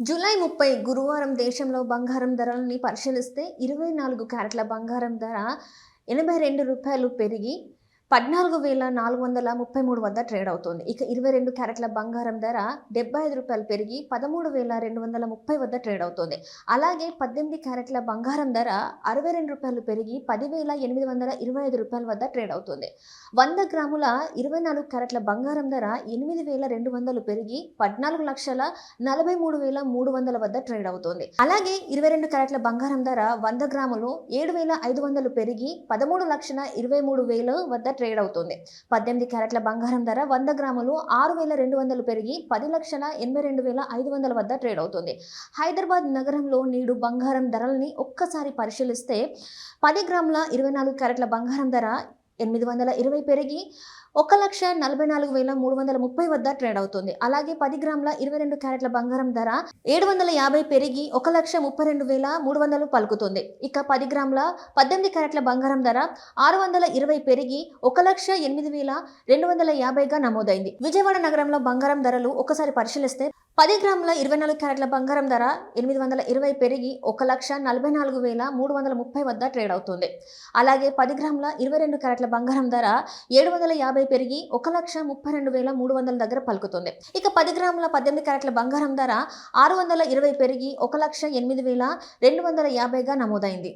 July 30 గురువారం దేశంలో బంగారం ధరలని పరిశీలిస్తే 24 క్యారెట్ల బంగారం ధర రూ. 82 పెరిగి 14,433 వద్ద ట్రేడ్ అవుతోంది. ఇక 22 క్యారెట్ల బంగారం ధర రూ. 75 పెరిగి 13,230 వద్ద ట్రేడ్ అవుతోంది. అలాగే 18 క్యారెట్ల బంగారం ధర రూ. 62 పెరిగి 10,825 వద్ద ట్రేడ్ అవుతోంది. 100 గ్రాముల 24 క్యారెట్ల బంగారం ధర 8,200 పెరిగి 14,43,300 వద్ద ట్రేడ్ అవుతోంది. అలాగే 22 క్యారెట్ల బంగారం ధర 100 గ్రాములు 7,500 పెరిగి 13,23,000 వద్ద ట్రేడ్ అవుతుంది. 18 క్యారెట్ల బంగారం ధర 100 గ్రాములు 6,200 పెరిగి 10,82,500 వద్ద ట్రేడ్ అవుతుంది. హైదరాబాద్ నగరంలో నేడు బంగారం ధరల్ని ఒక్కసారి పరిశీలిస్తే 10 గ్రాముల 24 క్యారెట్ల బంగారం ధర 820 పెరిగి 1,44,330 వద్ద ట్రేడ్ అవుతుంది. అలాగే 10 గ్రాముల 22 క్యారెట్ల బంగారం ధర 750 పెరిగి 1,32,300 పలుకుతుంది. ఇక 10 గ్రాముల 18 క్యారెట్ల బంగారం ధర 620 పెరిగి 1,08,250గా నమోదైంది. విజయవాడ నగరంలో బంగారం ధరలు ఒకసారి పరిశీలిస్తే 10 గ్రాముల 24 క్యారెట్ల బంగారం ధర 820 పెరిగి 1,44,330 వద్ద ట్రేడ్ అవుతుంది. అలాగే 10 గ్రాముల 22 క్యారెట్ల బంగారం ధర 750 పెరిగి 1,32,300 దగ్గర పలుకుతుంది. ఇక 10 గ్రాముల 18 క్యారెట్ల బంగారం ధర 620 పెరిగి 1,08,250గా నమోదైంది.